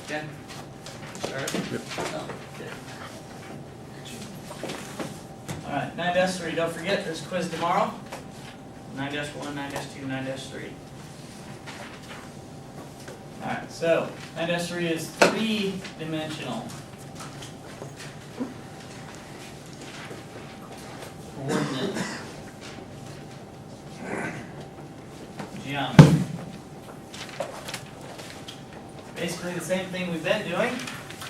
Okay. Start. Yep. Oh, good. All right, 9-3. Don't forget, there's a quiz tomorrow. 9-1, 9-2, 9-3. All right, so 9-3 is three-dimensional coordinate geometry. Basically the same thing we've been doing,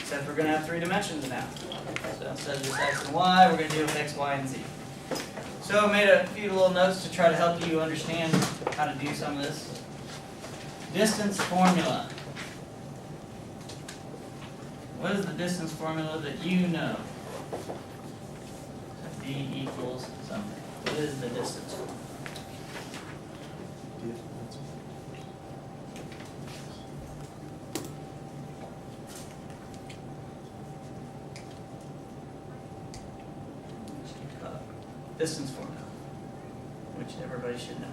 except we're going to have three dimensions now. So instead of just x and y, we're going to deal with x, y, and z. So I made a few little notes to try to help you understand how to do some of this. Distance formula. What is the distance formula that you know? D equals something. What is the distance formula? Distance formula, which everybody should know.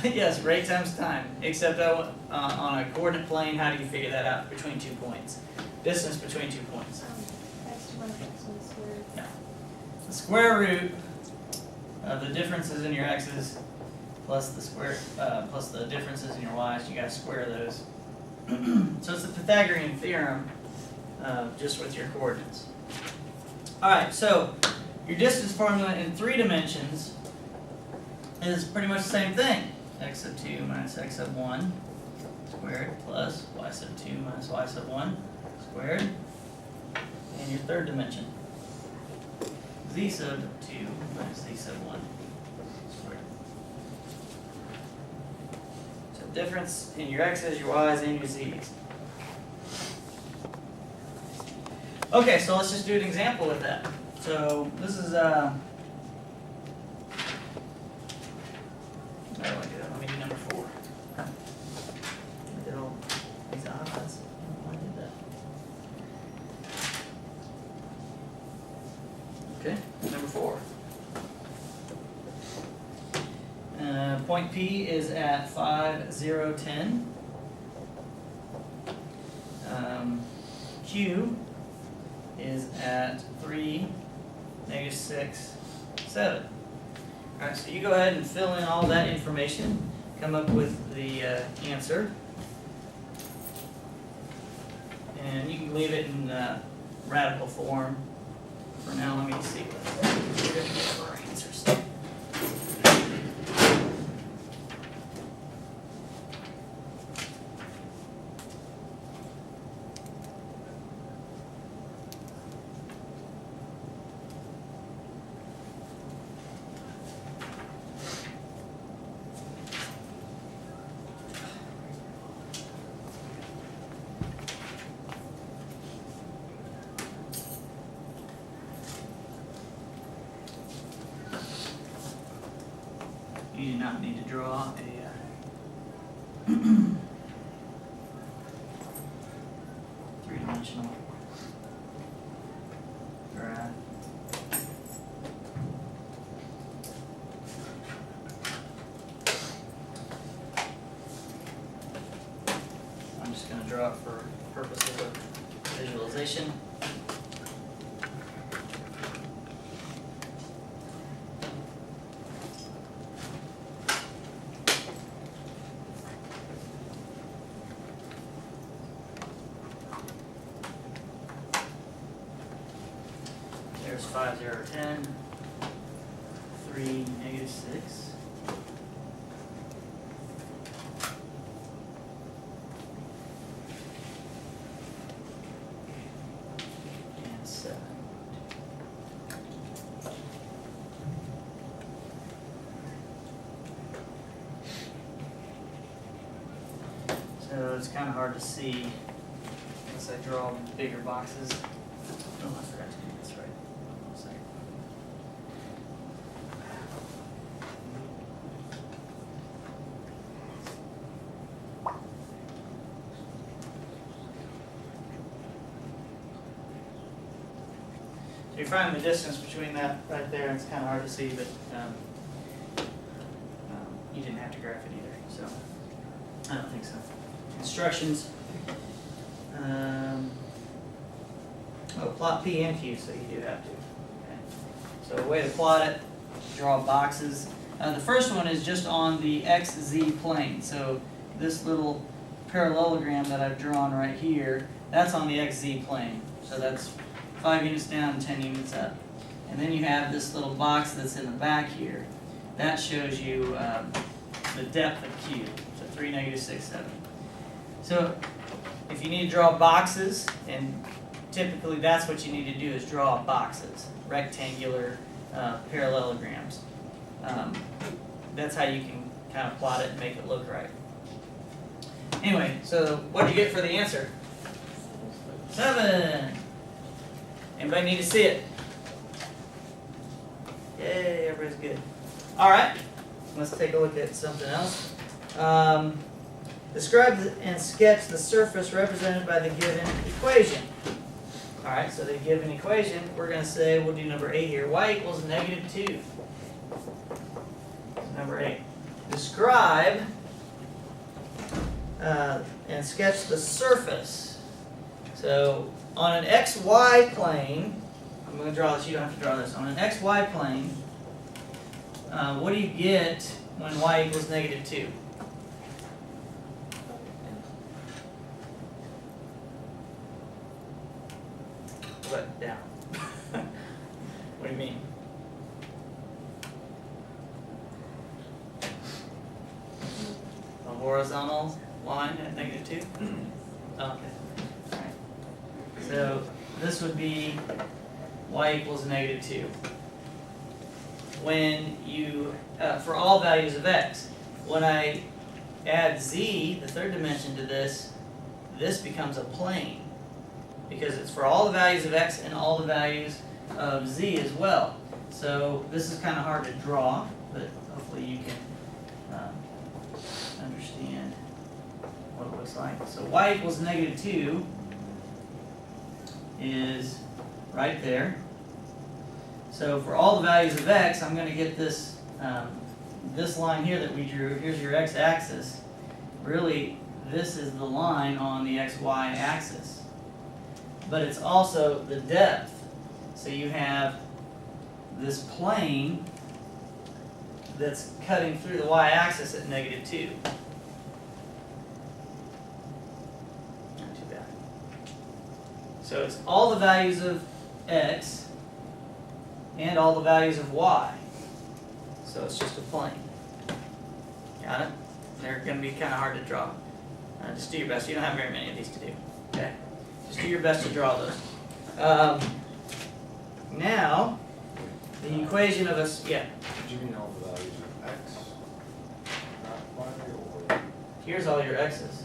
Yes, rate times time. Except on a coordinate plane, how do you figure that out? Between 2 points. Distance between 2 points. X1, X1 squared. Yeah. The square root of the differences in your x's plus the square plus the differences in your y's. You got to square those. So it's the Pythagorean theorem, just with your coordinates. All right. So your distance formula in 3 dimensions is pretty much the same thing. X sub 2 minus x sub 1 squared plus y sub 2 minus y sub 1 squared. And your third dimension, z sub 2 minus z sub 1 squared. So difference in your x's, your y's, and your z's. Okay, so let's just do an example with that. So this is how do I do that? Let me do number 4. I did all these odds. I don't know why I did that. Okay, number 4. Point P is at 5, 0, 10. Q is at 3, negative 6, 7. All right, so you go ahead and fill in all that information, come up with the answer, and you can leave it in radical form. For now, let me see what we're going to get for our answers. You do not need to draw a three-dimensional graph. I'm just going to draw it for purposes of visualization. There's 5, 0, 10, 3, negative 6. And 7. So it's kind of hard to see unless I draw bigger boxes. Oh, I forgot to do this right. Hold on a second. So you find the distance between that right there, and it's kind of hard to see, but you didn't have to graph it either. So I don't think so. Instructions. Plot P and Q, so you do have to. Okay. So a way to plot it, draw boxes. The first one is just on the XZ plane. So this little parallelogram that I've drawn right here, that's on the XZ plane. So that's 5 units down and 10 units up. And then you have this little box that's in the back here. That shows you the depth of Q, so 3, -6, 7. So if you need to draw boxes, and typically that's what you need to do is draw boxes, rectangular parallelograms. That's how you can kind of plot it and make it look right. Anyway, so what did you get for the answer? 7. Anybody need to see it? Yay, everybody's good. All right, let's take a look at something else. Describe and sketch the surface represented by the given equation. All right, so the given equation, we're going to say, we'll do number 8 here. Y equals -2. Number 8. Describe and sketch the surface. So on an XY plane, I'm going to draw this, you don't have to draw this. On an XY plane, what do you get when y equals -2? What? Down. What do you mean? A horizontal line at -2? Okay. Alright. So this would be y equals -2. When you, for all values of x, when I add z, the third dimension, to this, this becomes a plane. Because it's for all the values of x and all the values of z as well. So this is kind of hard to draw, but hopefully you can understand what it looks like. So y equals -2 is right there. So for all the values of x, I'm going to get this this line here that we drew. Here's your x-axis. Really, this is the line on the xy axis. But it's also the depth. So you have this plane that's cutting through the y-axis at -2. Not too bad. So it's all the values of x and all the values of y. So it's just a plane. Got it? They're going to be kind of hard to draw. Just do your best. You don't have very many of these to do. Okay? Just do your best to draw those. Now, the equation of us, yeah. Did you mean all the values of x, not y, or? Here's all your x's.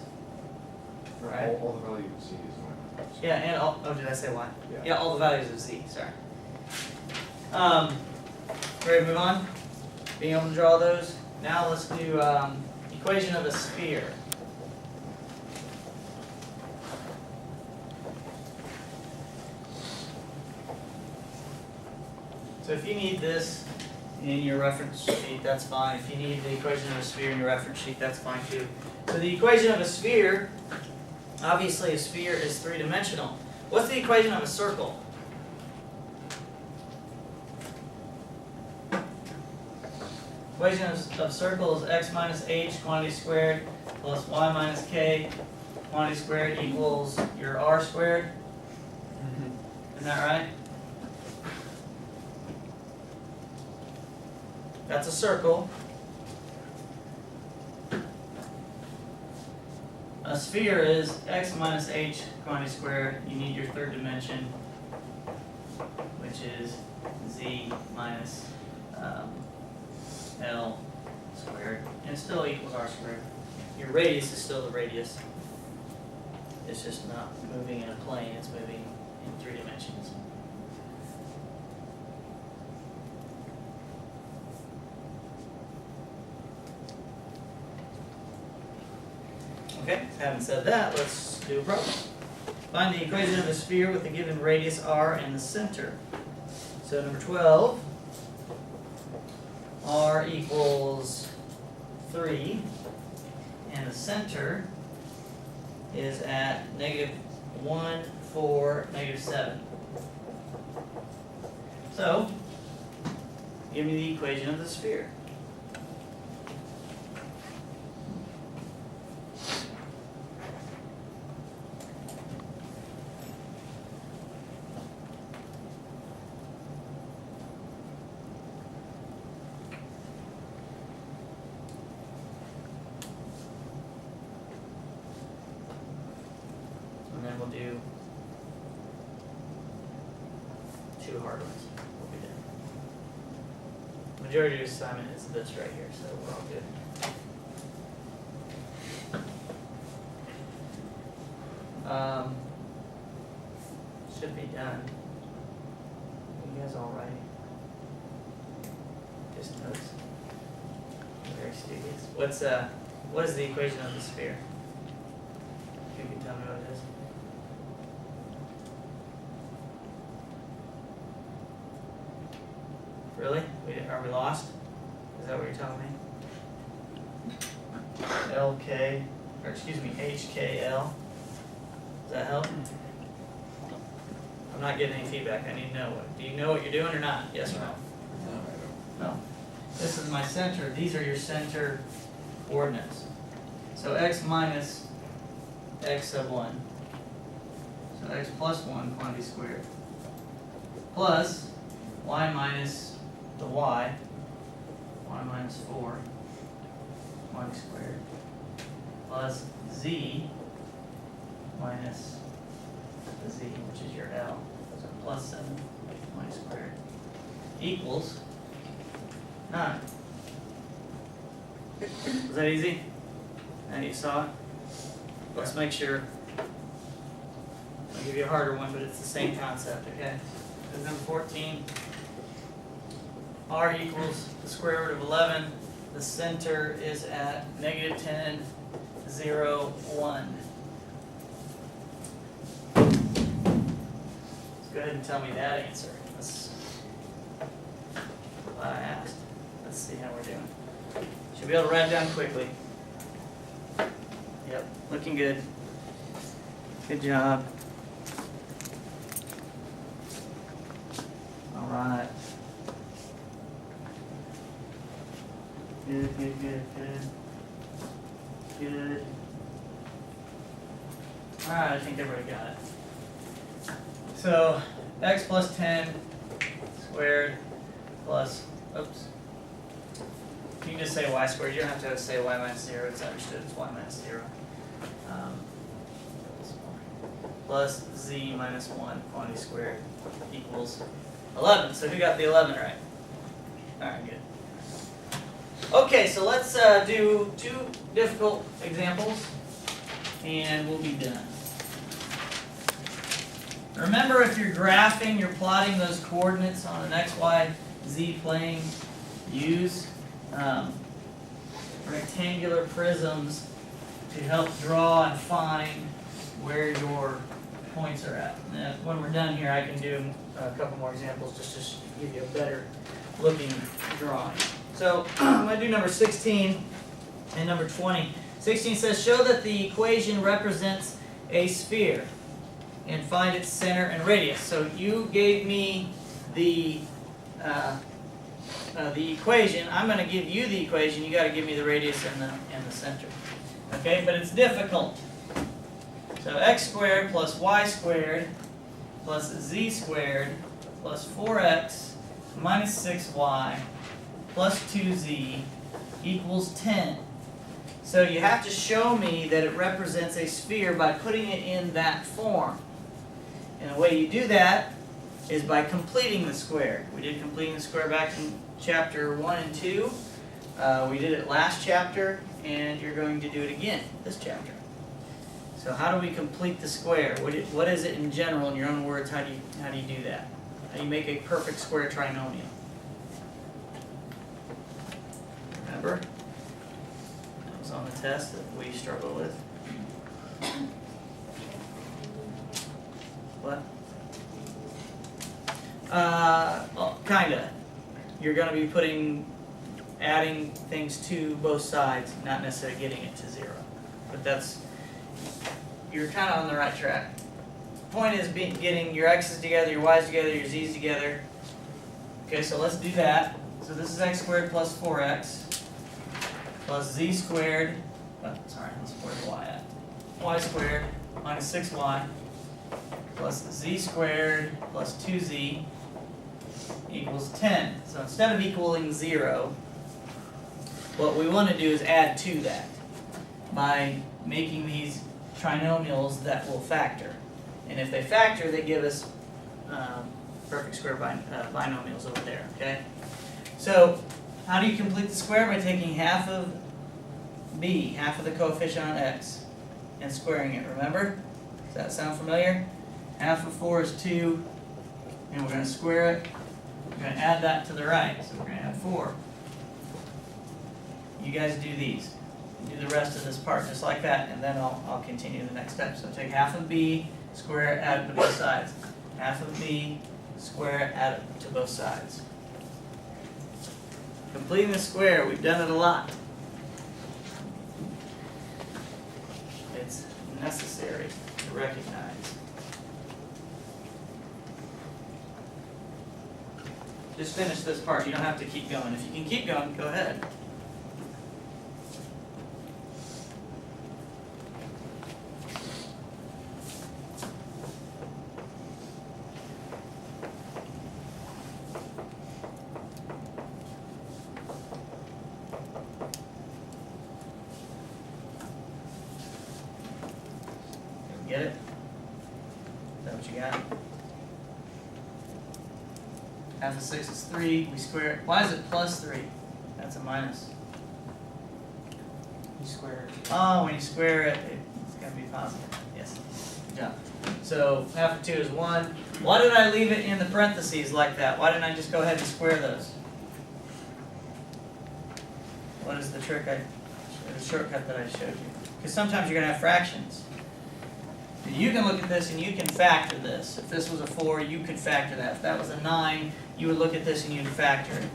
Right? All the values of z is y. Yeah, and all, oh, did I say y? Yeah. Yeah, all the values of z, sorry. Ready to move on? Being able to draw those? Now let's do equation of a sphere. So if you need this in your reference sheet, that's fine. If you need the equation of a sphere in your reference sheet, that's fine too. So the equation of a sphere, obviously a sphere is 3-dimensional. What's the equation of a circle? Equation of circle is x minus h quantity squared plus y minus k quantity squared equals your r squared. Isn't that right? That's a circle. A sphere is x minus h quantity squared. You need your third dimension, which is z minus L squared, and it still equals r squared. Your radius is still the radius. It's just not moving in a plane, it's moving in 3 dimensions. Okay, having said that, let's do a problem. Find the equation of a sphere with the given radius r and the center. So number 12, r equals 3, and the center is at -1, 4, -7. So, give me the equation of the sphere. And then we'll do 2 hard ones. We'll be done. Majority of the assignment is this right here, so we're all good. Should be done. You guys all right? Just notes. Very studious. What is the equation of the sphere? You can tell me what it is. Really? Are we lost? Is that what you're telling me? LK, or excuse me, HKL. Does that help? I'm not getting any feedback. I need to know. Do you know what you're doing or not? Yes or no? No. This is my center. These are your center coordinates. So x minus x sub 1. So x plus 1 quantity squared. Plus y minus the y minus 4 quantity squared. Plus z minus the z, which is your L. So plus 7 quantity squared equals 9. Was that easy? Now you saw it? Let's make sure. I'll give you a harder one, but it's the same concept, okay? So number 14. R equals the square root of 11. The center is at -10, 0, 1. Let's go ahead and tell me that answer. Glad I asked. Let's see how we're doing. Should be able to write it down quickly. Yep, looking good. Good job. All right. Good, good, good, good. Good. All right, I think everybody got it. So, x plus 10 squared plus, oops. You can just say y squared. You don't have to say y minus 0. It's understood. It's y minus 0. Plus z minus 1 quantity squared equals 11. So who got the 11 right? All right, good. Okay, so let's do 2 difficult examples, and we'll be done. Remember, if you're graphing, you're plotting those coordinates on an x, y, z plane, use rectangular prisms to help draw and find where your points are at. Now, when we're done here, I can do a couple more examples just to give you a better looking drawing. So I'm going to do number 16 and number 20. 16 says, show that the equation represents a sphere and find its center and radius. So you gave me the equation. I'm going to give you the equation. You got to give me the radius and the center. Okay, but it's difficult. So x squared plus y squared plus z squared plus 4x minus 6y plus 2z equals 10. So you have to show me that it represents a sphere by putting it in that form. And the way you do that is by completing the square. We did completing the square back in chapter 1 and 2. We did it last chapter, and you're going to do it again this chapter. So how do we complete the square? What is it in general, in your own words? How do you do that? How do you make a perfect square trinomial? Remember? That was on the test that we struggle with. What? Well, kinda. You're going to be putting adding things to both sides, not necessarily getting it to 0. But you're kind of on the right track. Point is getting your x's together, your y's together, your z's together. Okay, so let's do that. So this is x squared plus 4x plus z squared, let's where the y at? Y squared minus 6y plus z squared plus 2z equals 10. So instead of equaling 0, what we want to do is add to that by making these trinomials that will factor. And if they factor, they give us perfect square binomials over there, okay? So how do you complete the square? By taking half of b, half of the coefficient on x, and squaring it, remember? Does that sound familiar? Half of 4 is 2, and we're going to square it. We're going to add that to the right, so we're going to add 4. You guys do these. Do the rest of this part just like that, and then I'll continue the next step. So take half of b, square it, add it to both sides. Half of b, square it, add it to both sides. Completing the square, we've done it a lot. It's necessary to recognize. Just finish this part. You don't have to keep going. If you can keep going, go ahead. Get it? Is that what you got? Half of 6 is 3. We square it. Why is it plus 3? That's a minus. You square it. Oh, when you square it, it's going to be positive. Yes. Good job. So half of 2 is 1. Why did I leave it in the parentheses like that? Why didn't I just go ahead and square those? What is the trick? The shortcut that I showed you. Because sometimes you're going to have fractions. You can look at this and you can factor this. If this was a 4, you could factor that. If that was a 9, you would look at this and you'd factor it.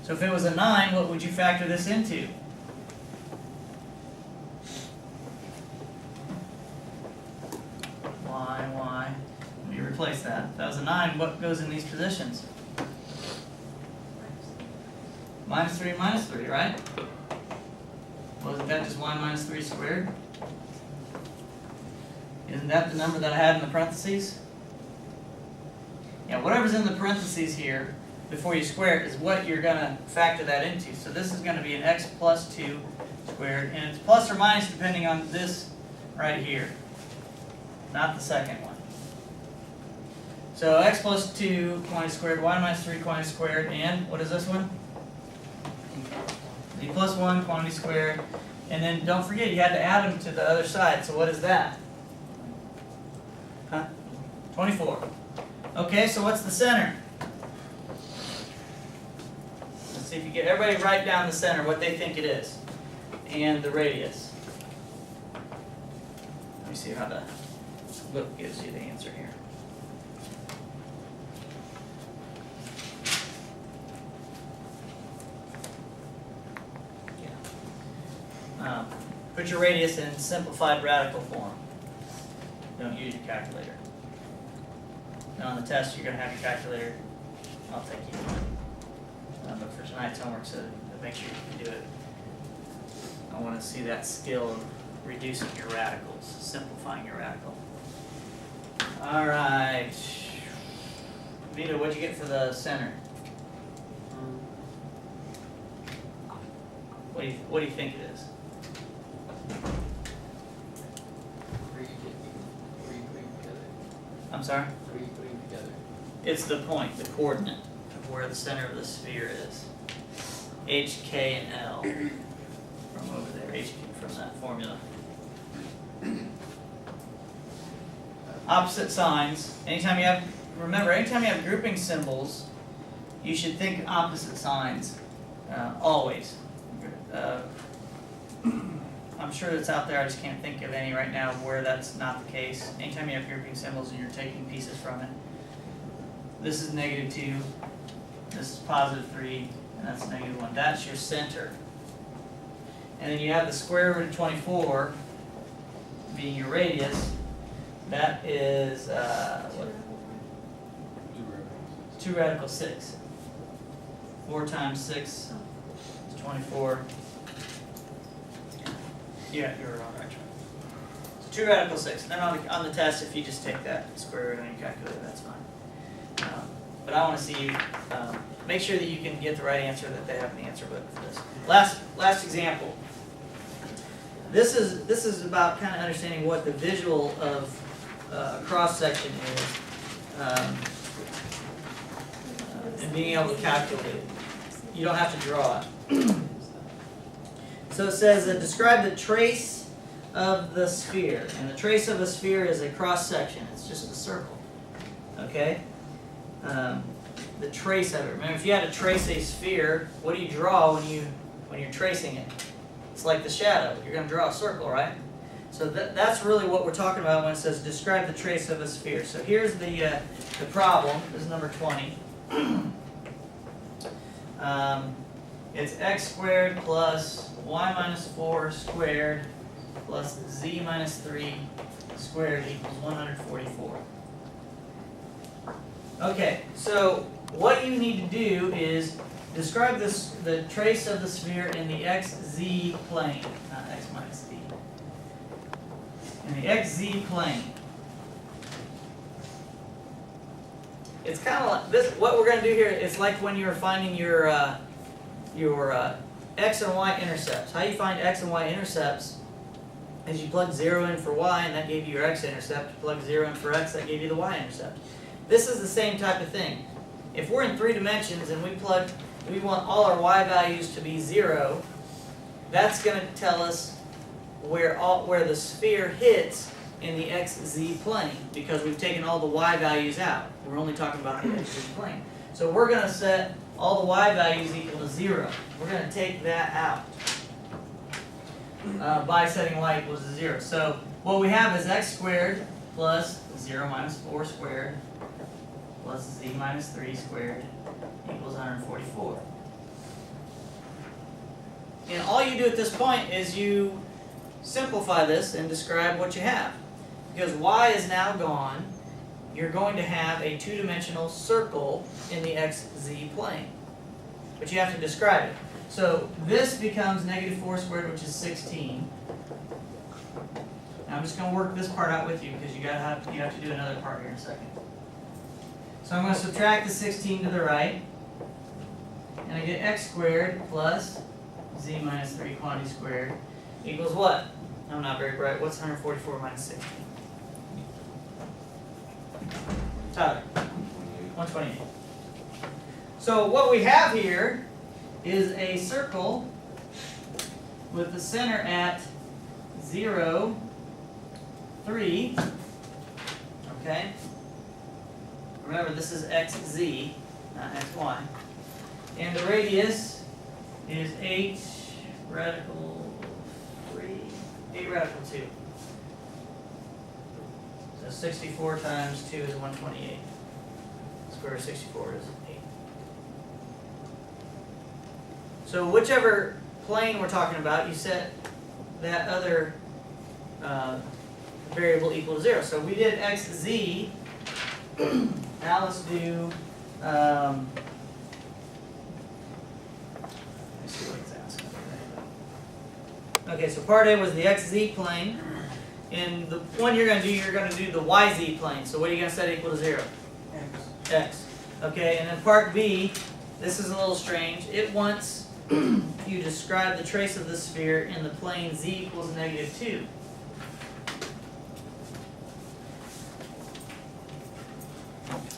So if it was a 9, what would you factor this into? Y. Let me replace that. If that was a 9, what goes in these positions? Minus 3 and minus 3, right? Wasn't that just y minus 3 squared? Isn't that the number that I had in the parentheses? Yeah, whatever's in the parentheses here before you square it is what you're going to factor that into. So this is going to be an x plus 2 squared, and it's plus or minus depending on this right here, not the second one. So x plus 2 quantity squared, y minus 3 quantity squared, and what is this one? Z plus 1 quantity squared. And then don't forget, you had to add them to the other side. So what is that? Huh? 24. Okay, so what's the center? Let's see if you get everybody write down the center, what they think it is, and the radius. Let me see how the book gives you the answer here. Put your radius in simplified radical form. Don't use your calculator. Now on the test, you're going to have your calculator. I'll take you. But for tonight's homework, so make sure you can do it. I want to see that skill of reducing your radicals, simplifying your radical. All right. Vito, what'd you get for the center? What do you think it is? 3 putting together. I'm sorry? 3 putting together. It's the point, the coordinate of where the center of the sphere is. H, K, and L from over there. H from that formula. Opposite signs. Anytime you have grouping symbols, you should think opposite signs. Always. I'm sure it's out there, I just can't think of any right now where that's not the case. Anytime you have grouping symbols and you're taking pieces from it. This is -2, this is +3, and that's -1. That's your center. And then you have the square root of 24 being your radius. That is, what? 2 radical 6. 4 times 6 is 24. Yeah, you were on the right track. So 2 radical 6. And then on the test, if you just take that square root and you calculate it, that's fine. But I want to see you make sure that you can get the right answer, that they have in the answer book for this. Last example. This is about kind of understanding what the visual of a cross section is, and being able to calculate it. You don't have to draw it. So it says describe the trace of the sphere, and the trace of a sphere is a cross section. It's just a circle. Okay. The trace of it. Remember, if you had to trace a sphere, what do you draw when you're tracing it? It's like the shadow. You're going to draw a circle, right? So that's really what we're talking about when it says describe the trace of a sphere. So here's the problem. This is number 20. It's x squared plus y minus 4 squared plus z minus 3 squared equals 144. Okay, so what you need to do is describe the trace of the sphere in the xz plane, not x minus z. In the xz plane. It's kind of like this. What we're going to do here is like when you were finding your x and y intercepts. How you find x and y intercepts is you plug 0 in for y, and that gave you your x-intercept. You plug 0 in for x, that gave you the y-intercept. This is the same type of thing. If we're in 3 dimensions and we want all our y values to be 0, that's going to tell us where the sphere hits in the xz plane, because we've taken all the y values out. We're only talking about the xz plane. So we're going to set all the y values equal to 0. We're going to take that out by setting y equals to 0. So what we have is x squared plus 0 minus 4 squared plus z minus 3 squared equals 144. And all you do at this point is you simplify this and describe what you have. Because y is now gone, you're going to have a 2-dimensional circle in the xz plane. But you have to describe it. So this becomes -4 squared, which is 16. Now I'm just going to work this part out with you, because you have to do another part here in a second. So I'm going to subtract the 16 to the right, and I get x squared plus z minus 3 quantity squared equals what? I'm not very bright. What's 144 minus 16? Tyler? 128. So what we have here is a circle with the center at 0, 3. Okay? Remember, this is xz, not xy. And the radius is 8 radical 3, 8 radical 2. So 64 times 2 is 128. Square root of 64 is 8. So whichever plane we're talking about, you set that other variable equal to 0. So we did xz. Now let's do, let me see what it's asking. Okay, so part A was the xz plane. And the one you're going to do the yz plane. So what are you going to set equal to 0? X. Okay, and then part B, this is a little strange. It wants you to describe the trace of the sphere in the plane z equals -2.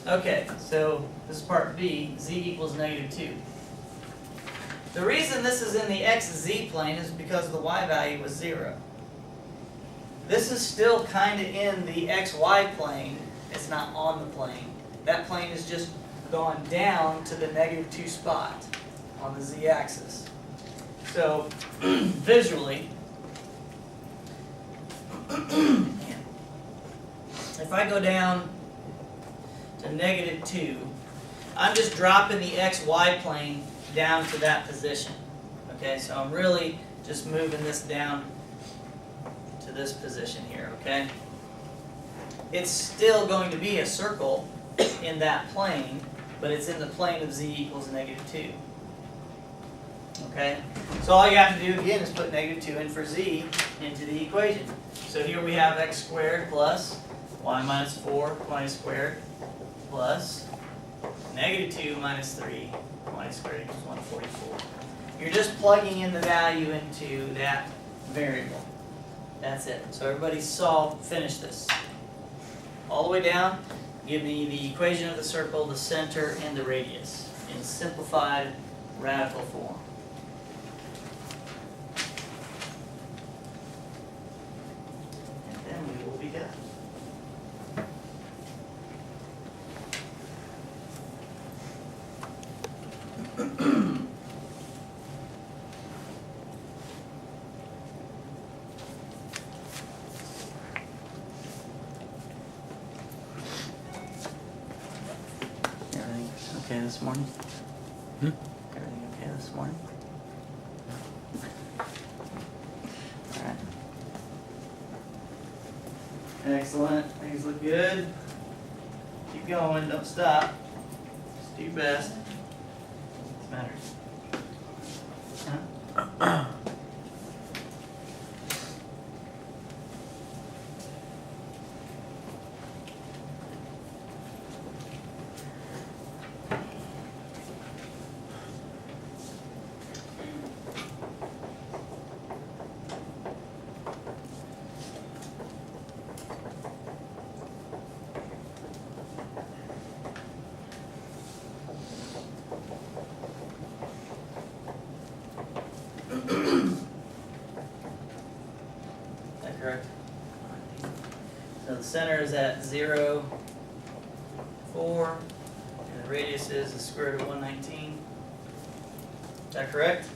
Okay, so this is part B, z equals -2. The reason this is in the xz plane is because the y value was 0. This is still kind of in the xy plane. It's not on the plane. That plane has just gone down to the -2 spot on the z-axis. So, visually, if I go down to -2, I'm just dropping the xy plane down to that position. Okay, so I'm really just moving this down to this position here, okay? It's still going to be a circle in that plane, but it's in the plane of z equals -2. Okay? So all you have to do again is put -2 in for z into the equation. So here we have x squared plus y minus 4 y squared plus -2 minus 3 y squared equals 144. You're just plugging in the value into that variable. That's it. So everybody finish this. All the way down, give me the equation of the circle, the center, and the radius in simplified radical form. And then we will be done. Everything okay this morning? Everything okay this morning? Alright. Excellent. Things look good. Keep going. Don't stop. Just do your best. What's the matter? Huh? Is that correct? So the center is at 0, 4, and the radius is the square root of 119. Is that correct?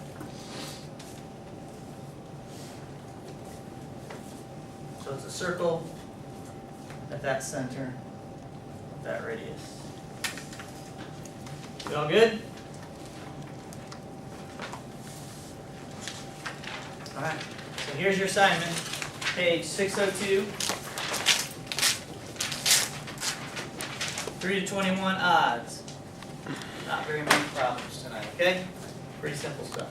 So it's a circle at that center, with that radius. We all good? Alright, so here's your assignment, page 602, 3 to 21 odds. Not very many problems tonight, okay? Pretty simple stuff.